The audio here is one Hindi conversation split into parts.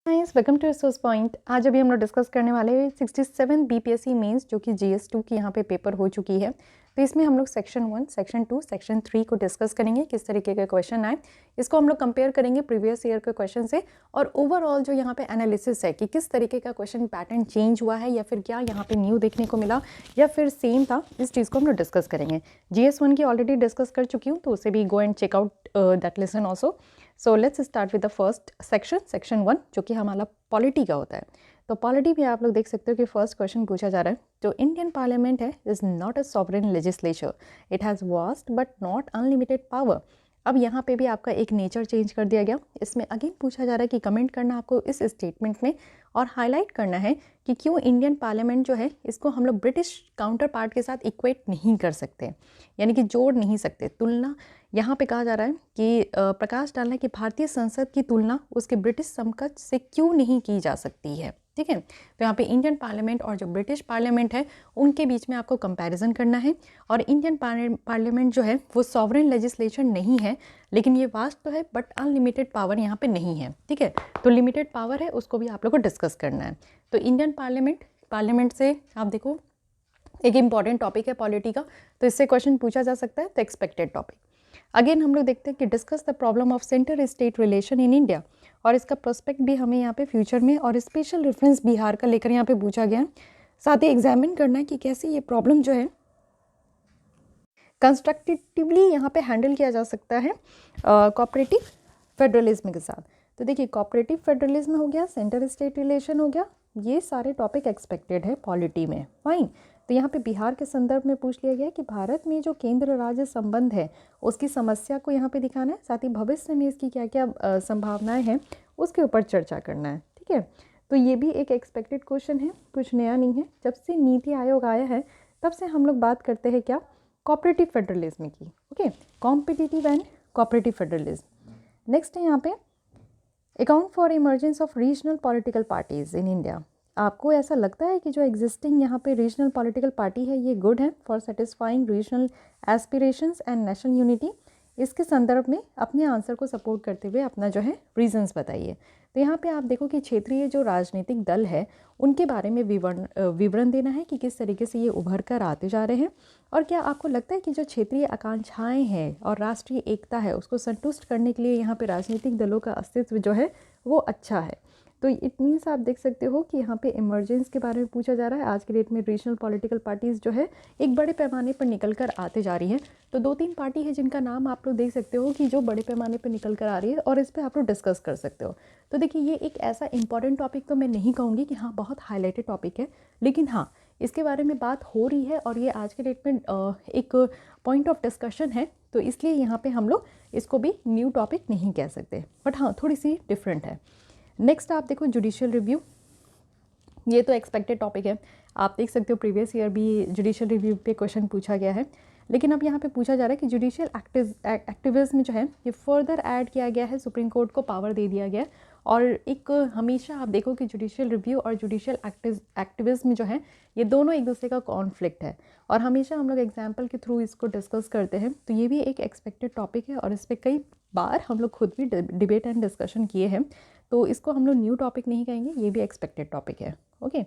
Guys welcome to resource point. आज अभी हम लोग डिस्कस करने वाले हैं 67 बीपीएससी मेंस जो कि जीएस2 की यहाँ पे पेपर हो चुकी है। तो इसमें हम लोग सेक्शन 1, सेक्शन 2, सेक्शन 3 को डिस्कस करेंगे, किस तरीके के क्वेश्चन आए। इसको हम लोग कंपेयर करेंगे प्रीवियस ईयर के क्वेश्चन से और ओवरऑल जो यहाँ पे एनालिसिस है कि किस तरीके का क्वेश्चन पैटर्न चेंज हुआ है या फिर क्या यहाँ पे न्यू देखने को मिला या फिर सेम था, इस चीज़ को हम लोग डिस्कस करेंगे। GS1 की ऑलरेडी डिस्कस कर चुकी हूँ, तो उसे भी go and check out that lesson also. So let's start with the first section, section 1, जो कि हमारा पॉलिटी का होता है। तो पॉलिटी में आप लोग देख सकते हो कि फर्स्ट क्वेश्चन पूछा जा रहा है, जो इंडियन पार्लियामेंट है is not a sovereign legislature, it has vast but not unlimited power. अब यहाँ पे भी आपका एक नेचर चेंज कर दिया गया। इसमें अगेन पूछा जा रहा है कि कमेंट करना आपको इस स्टेटमेंट में और हाईलाइट करना है कि क्यों इंडियन पार्लियामेंट जो है इसको हम लोग ब्रिटिश काउंटर पार्ट के साथ इक्वेट नहीं कर सकते, यानी कि जोड़ नहीं सकते। तुलना यहाँ पे कहा जा रहा है कि प्रकाश डालना कि भारतीय संसद की तुलना उसके ब्रिटिश समकक्ष से क्यों नहीं की जा सकती है। ठीक है, तो यहाँ पे इंडियन पार्लियामेंट और जो ब्रिटिश पार्लियामेंट है उनके बीच में आपको कंपैरिजन करना है। और इंडियन पार्लियामेंट जो है वो सॉवरेन लेजिस्लेशन नहीं है, लेकिन ये वास्ट तो है बट अनलिमिटेड पावर यहाँ पे नहीं है। ठीक है, तो लिमिटेड पावर है, उसको भी आप लोग को डिस्कस करना है। तो इंडियन पार्लियामेंट से आप देखो एक इम्पॉर्टेंट टॉपिक है पॉलिटी का, तो इससे क्वेश्चन पूछा जा सकता है। तो एक्सपेक्टेड टॉपिक अगेन हम लोग देखते हैं कि discuss the problem of centre state relation in India, और इसका प्रोस्पेक्ट भी हमें यहाँ पे फ्यूचर में और स्पेशल रेफरेंस बिहार का लेकर यहाँ पे पूछा गया है। साथ ही एग्जामिन करना है कि कैसे ये प्रॉब्लम जो है कंस्ट्रक्टिवली यहाँ पे हैंडल किया जा सकता है कोऑपरेटिव फेडरलिज्म के साथ। तो देखिए कोऑपरेटिव फेडरलिज्म हो गया, सेंटर स्टेट रिलेशन हो गया, ये सारे टॉपिक एक्सपेक्टेड है पॉलिटी में। फाइन, तो यहाँ पे बिहार के संदर्भ में पूछ लिया गया कि भारत में जो केंद्र राज्य संबंध है उसकी समस्या को यहाँ पे दिखाना है, साथ ही भविष्य में इसकी क्या क्या संभावनाएं हैं उसके ऊपर चर्चा करना है। ठीक है, तो ये भी एक एक्सपेक्टेड क्वेश्चन है, कुछ नया नहीं है। जब से नीति आयोग आया है तब से हम लोग बात करते हैं क्या, कोऑपरेटिव फेडरलिज्म की। Okay, competitive and cooperative federalism. Next है यहाँ पे account for emergence of regional political parties in India. आपको ऐसा लगता है कि जो एग्जिस्टिंग यहाँ पे रीजनल पॉलिटिकल पार्टी है ये गुड है for satisfying regional aspirations and national unity? इसके संदर्भ में अपने आंसर को सपोर्ट करते हुए अपना जो है रीजंस बताइए। तो यहाँ पे आप देखो कि क्षेत्रीय जो राजनीतिक दल है उनके बारे में विवरण देना है कि किस तरीके से ये उभर कर आते जा रहे हैं, और क्या आपको लगता है कि जो क्षेत्रीय आकांक्षाएं हैं और राष्ट्रीय एकता है उसको संतुष्ट करने के लिए यहाँ पे राजनीतिक दलों का अस्तित्व जो है वो अच्छा है। तो इट मीन्स आप देख सकते हो कि यहाँ पे इमरजेंस के बारे में पूछा जा रहा है। आज के डेट में रीजनल पॉलिटिकल पार्टीज़ जो है एक बड़े पैमाने पर निकल कर आते जा रही हैं। तो 2-3 पार्टी है जिनका नाम आप लोग देख सकते हो कि जो बड़े पैमाने पर निकल कर आ रही है, और इस पर आप लोग डिस्कस कर सकते हो। तो देखिए ये एक ऐसा इंपॉर्टेंट टॉपिक तो मैं नहीं कहूँगी कि हाँ बहुत हाईलाइटेड टॉपिक है, लेकिन हाँ इसके बारे में बात हो रही है और ये आज के डेट में एक पॉइंट ऑफ डिस्कशन है, तो इसलिए यहाँ पे हम लोग इसको भी न्यू टॉपिक नहीं कह सकते, बट हाँ थोड़ी सी डिफरेंट है। नेक्स्ट आप देखो जुडिशियल रिव्यू, ये तो एक्सपेक्टेड टॉपिक है। आप देख सकते हो प्रीवियस ईयर भी जुडिशियल रिव्यू पे क्वेश्चन पूछा गया है, लेकिन अब यहाँ पे पूछा जा रहा है कि जुडिशियल एक्टिविज्म जो है ये फर्दर ऐड किया गया है, सुप्रीम कोर्ट को पावर दे दिया गया है। और एक हमेशा आप देखो कि जुडिशियल रिव्यू और जुडिशियल एक्टिविज्म जो है ये दोनों एक दूसरे का कॉन्फ्लिक्ट है, और हमेशा हम लोग एग्जाम्पल के थ्रू इसको डिस्कस करते हैं। तो ये भी एक एक्सपेक्टेड टॉपिक है और इस पर कई बार हम लोग खुद भी डिबेट एंड डिस्कशन किए हैं, तो इसको हम लोग न्यू टॉपिक नहीं कहेंगे, ये भी एक्सपेक्टेड टॉपिक है। ओके,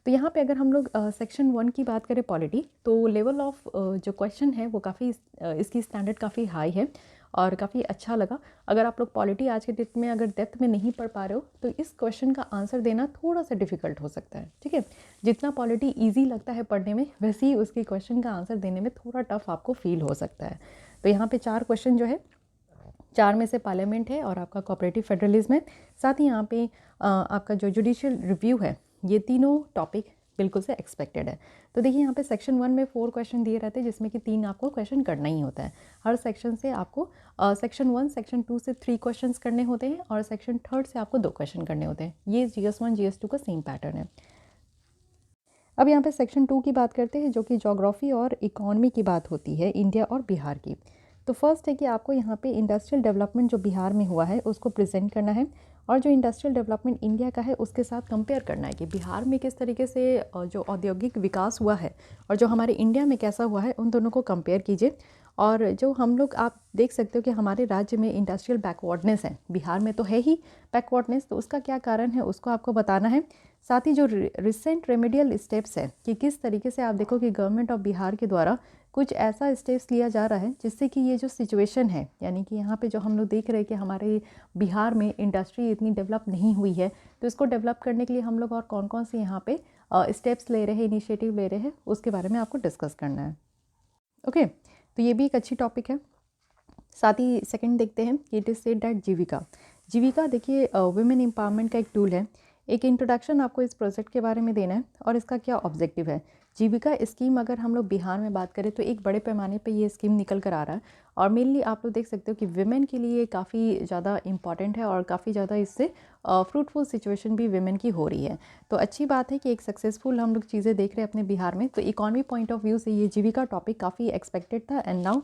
तो यहाँ पे अगर हम लोग सेक्शन 1 की बात करें पॉलिटी, तो लेवल ऑफ जो क्वेश्चन है वो काफ़ी इसकी स्टैंडर्ड काफ़ी हाई है और काफ़ी अच्छा लगा। अगर आप लोग पॉलिटी आज के डेट में अगर डेप्थ में नहीं पढ़ पा रहे हो तो इस क्वेश्चन का आंसर देना थोड़ा सा डिफिकल्ट हो सकता है। ठीक है, जितना पॉलिटी ईजी लगता है पढ़ने में वैसे ही उसकी क्वेश्चन का आंसर देने में थोड़ा टफ आपको फील हो सकता है। तो यहाँ पे 4 क्वेश्चन जो है, 4 में से पार्लियामेंट है और आपका कोऑपरेटिव फेडरलिज्म है। साथ ही यहाँ पे आपका जो जुडिशियल रिव्यू है, ये तीनों टॉपिक बिल्कुल से एक्सपेक्टेड है। तो देखिए यहाँ पे सेक्शन 1 में 4 क्वेश्चन दिए रहते हैं जिसमें कि 3 आपको क्वेश्चन करना ही होता है। हर सेक्शन से आपको सेक्शन 1, सेक्शन 2 से 3 क्वेश्चंस करने होते हैं और सेक्शन 3 से आपको 2 क्वेश्चन करने होते हैं। ये GS1 GS2 का सेम पैटर्न है। अब यहाँ पे सेक्शन 2 की बात करते हैं जो कि ज्योग्राफी और इकोनॉमी की बात होती है इंडिया और बिहार की। तो फर्स्ट है कि आपको यहाँ पे इंडस्ट्रियल डेवलपमेंट जो बिहार में हुआ है उसको प्रेजेंट करना है, और जो इंडस्ट्रियल डेवलपमेंट इंडिया का है उसके साथ कंपेयर करना है कि बिहार में किस तरीके से जो औद्योगिक विकास हुआ है और जो हमारे इंडिया में कैसा हुआ है, उन दोनों को कंपेयर कीजिए। और जो हम लोग आप देख सकते हो कि हमारे राज्य में इंडस्ट्रियल बैकवर्डनेस है, बिहार में तो है ही बैकवर्डनेस, तो उसका क्या कारण है उसको आपको बताना है। साथ ही जो रिसेंट रेमेडियल स्टेप्स है कि किस तरीके से आप देखो कि गवर्नमेंट ऑफ बिहार के द्वारा कुछ ऐसा स्टेप्स लिया जा रहा है जिससे कि ये जो सिचुएशन है, यानी कि यहाँ पे जो हम लोग देख रहे हैं कि हमारे बिहार में इंडस्ट्री इतनी डेवलप नहीं हुई है, तो इसको डेवलप करने के लिए हम लोग और कौन कौन से यहाँ पे स्टेप्स ले रहे हैं, इनिशिएटिव ले रहे हैं, उसके बारे में आपको डिस्कस करना है। ओके, तो ये भी एक अच्छी टॉपिक है। साथ ही सेकंड देखते हैं, इट इज़ सेड दैट जीविका देखिए वुमेन एम्पावरमेंट का एक टूल है। एक इंट्रोडक्शन आपको इस प्रोजेक्ट के बारे में देना है और इसका क्या ऑब्जेक्टिव है। जीविका स्कीम अगर हम लोग बिहार में बात करें तो एक बड़े पैमाने पे ये स्कीम निकल कर आ रहा है और मेनली आप लोग देख सकते हो कि विमेन के लिए काफ़ी ज़्यादा इम्पॉर्टेंट है और काफ़ी ज़्यादा इससे फ्रूटफुल सिचुएशन भी विमेन की हो रही है। तो अच्छी बात है कि एक सक्सेसफुल हम लोग चीज़ें देख रहे हैं अपने बिहार में। तो इकॉनमी पॉइंट ऑफ व्यू से ये जीविका टॉपिक काफ़ी एक्सपेक्टेड था एंड नाउ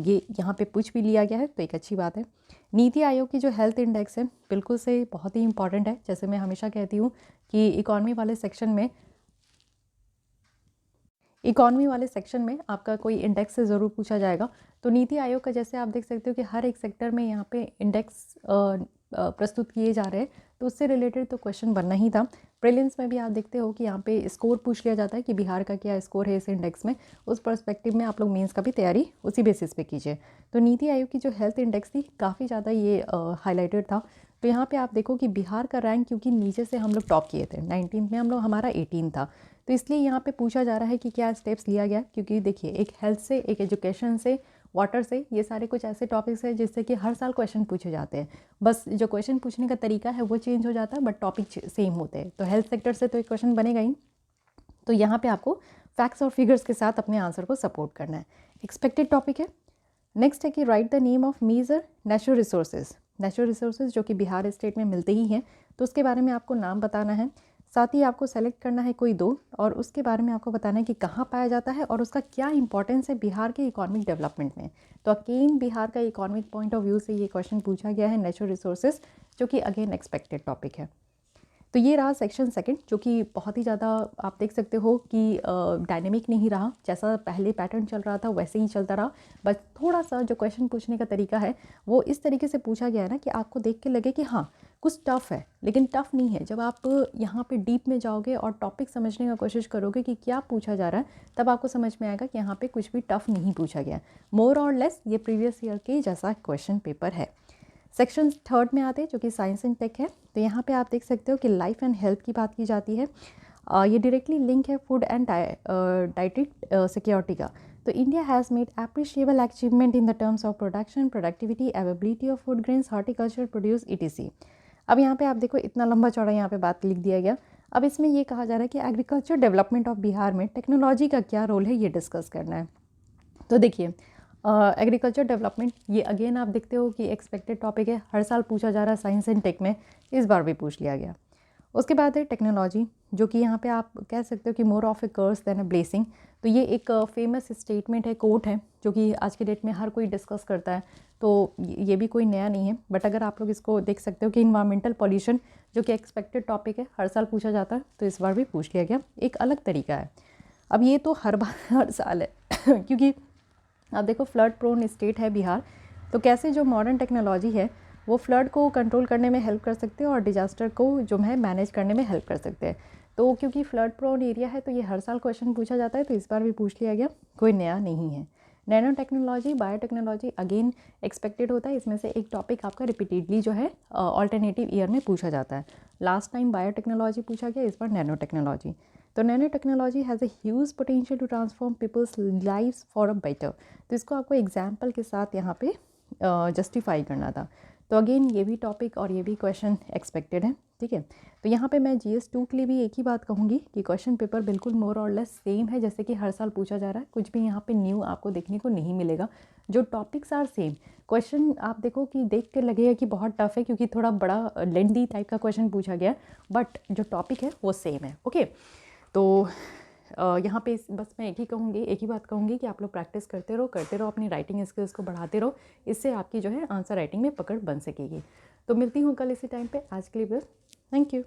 ये यहाँ पे पूछ भी लिया गया है, तो एक अच्छी बात है। नीति आयोग की जो हेल्थ इंडेक्स है बिल्कुल से बहुत ही इंपॉर्टेंट है। जैसे मैं हमेशा कहती हूँ कि इकॉनमी वाले सेक्शन में आपका कोई इंडेक्स से ज़रूर पूछा जाएगा। तो नीति आयोग का जैसे आप देख सकते हो कि हर एक सेक्टर में यहाँ पे इंडेक्स प्रस्तुत किए जा रहे हैं, तो उससे रिलेटेड तो क्वेश्चन बनना ही था। प्रीलिम्स में भी आप देखते हो कि यहाँ पे स्कोर पूछ लिया जाता है कि बिहार का क्या स्कोर है इस इंडेक्स में। उस पर्सपेक्टिव में आप लोग मेंस का भी तैयारी उसी बेसिस पे कीजिए। तो नीति आयोग की जो हेल्थ इंडेक्स थी काफ़ी ज़्यादा ये हाईलाइटेड था। तो यहाँ पे आप देखो कि बिहार का रैंक क्योंकि नीचे से हम लोग टॉप किए थे, 19 में हम लोग, हमारा 18 था। तो इसलिए यहाँ पे पूछा जा रहा है कि क्या स्टेप्स लिया गया, क्योंकि देखिए एक हेल्थ से, एक एजुकेशन से, वाटर से, ये सारे कुछ ऐसे टॉपिक्स हैं जिससे कि हर साल क्वेश्चन पूछे जाते हैं। बस जो क्वेश्चन पूछने का तरीका है वो चेंज हो जाता है, बट टॉपिक सेम होते हैं। तो हेल्थ सेक्टर से तो एक क्वेश्चन बनेगा ही। तो यहाँ पे आपको फैक्ट्स और फिगर्स के साथ अपने आंसर को सपोर्ट करना है। एक्सपेक्टेड टॉपिक है। नेक्स्ट है कि write the name of major natural resources जो कि बिहार स्टेट में मिलते ही हैं, तो उसके बारे में आपको नाम बताना है। साथ ही आपको सेलेक्ट करना है कोई 2 और उसके बारे में आपको बताना है कि कहाँ पाया जाता है और उसका क्या इंपॉर्टेंस है बिहार के इकोनॉमिक डेवलपमेंट में। तो अगेन बिहार का इकोनॉमिक पॉइंट ऑफ व्यू से ये क्वेश्चन पूछा गया है, नेचुरल रिसोर्सेज, जो कि अगेन एक्सपेक्टेड टॉपिक है। तो ये रहा सेक्शन सेकंड, जो कि बहुत ही ज़्यादा आप देख सकते हो कि डायनेमिक नहीं रहा, जैसा पहले पैटर्न चल रहा था वैसे ही चलता रहा। बस थोड़ा सा जो क्वेश्चन पूछने का तरीका है वो इस तरीके से पूछा गया है ना कि आपको देख के लगे कि हाँ कुछ टफ़ है, लेकिन टफ़ नहीं है। जब आप यहाँ पे डीप में जाओगे और टॉपिक समझने का कोशिश करोगे कि क्या पूछा जा रहा है, तब आपको समझ में आएगा कि यहाँ पे कुछ भी टफ़ नहीं पूछा गया। मोर और लेस ये प्रीवियस ईयर के जैसा क्वेश्चन पेपर है। सेक्शन थर्ड में आते हैं जो कि साइंस एंड टेक है। तो यहाँ पे आप देख सकते हो कि लाइफ एंड हेल्थ की बात की जाती है। ये डायरेक्टली लिंक है फूड एंड डाइटरी सिक्योरिटी का। तो India has made appreciable achievement in the terms of production, productivity, availability of food grains, horticulture produce ETC। अब यहाँ पे आप देखो इतना लंबा चौड़ा यहाँ पे बात लिख दिया गया। अब इसमें ये कहा जा रहा है कि एग्रीकल्चर डेवलपमेंट ऑफ बिहार में टेक्नोलॉजी का क्या रोल है, ये डिस्कस करना है। तो देखिए एग्रीकल्चर डेवलपमेंट, ये अगेन आप देखते हो कि एक्सपेक्टेड टॉपिक है, हर साल पूछा जा रहा है साइंस एंड टेक में, इस बार भी पूछ लिया गया। उसके बाद है टेक्नोलॉजी, जो कि यहाँ पे आप कह सकते हो कि more of a curse than a blessing. तो ये एक फेमस स्टेटमेंट है, कोट है, जो कि आज के डेट में हर कोई डिस्कस करता है। तो ये भी कोई नया नहीं है, बट अगर आप लोग इसको देख सकते हो कि इन्वायरमेंटल पॉल्यूशन, जो कि एक्सपेक्टेड टॉपिक है, हर साल पूछा जाता है, तो इस बार भी पूछ लिया गया। एक अलग तरीका है। अब ये तो हर बार हर साल है क्योंकि आप देखो फ्लड प्रोन स्टेट है बिहार, तो कैसे जो मॉडर्न टेक्नोलॉजी है वो फ्लड को कंट्रोल करने में हेल्प कर सकते हैं और डिजास्टर को जो है मैनेज करने में हेल्प कर सकते हैं। तो क्योंकि फ्लड प्रोन एरिया है तो ये हर साल क्वेश्चन पूछा जाता है, तो इस बार भी पूछ लिया गया, कोई नया नहीं है। Nano technology, biotechnology again expected होता है। इसमें से एक टॉपिक आपका रिपीटेडली जो है ऑल्टरनेटिव ईयर में पूछा जाता है। लास्ट टाइम बायोटेक्नोलॉजी पूछा गया, इस बार नैनो टेक्नोलॉजी। तो nano technology has a huge potential to transform people's lives for a better. तो इसको आपको एग्जाम्पल के साथ यहाँ पे जस्टिफाई करना था। तो अगेन ये भी टॉपिक और ये भी क्वेश्चन एक्सपेक्टेड है, ठीक है। तो यहाँ पे मैं GS2 के लिए भी एक ही बात कहूँगी कि क्वेश्चन पेपर बिल्कुल मोर और लेस सेम है जैसे कि हर साल पूछा जा रहा है। कुछ भी यहाँ पे न्यू आपको देखने को नहीं मिलेगा, जो टॉपिक्स आर सेम। क्वेश्चन आप देखो कि देख के लगेगा कि बहुत टफ है क्योंकि थोड़ा बड़ा लेंथी टाइप का क्वेश्चन पूछा गया, बट जो टॉपिक है वो सेम है। ओके, तो यहाँ पे बस मैं एक ही बात कहूँगी कि आप लोग प्रैक्टिस करते रहो, अपनी राइटिंग स्किल्स को बढ़ाते रहो। इससे आपकी जो है आंसर राइटिंग में पकड़ बन सकेगी। तो मिलती हूँ कल इसी टाइम पे। आज के लिए बस, थैंक यू।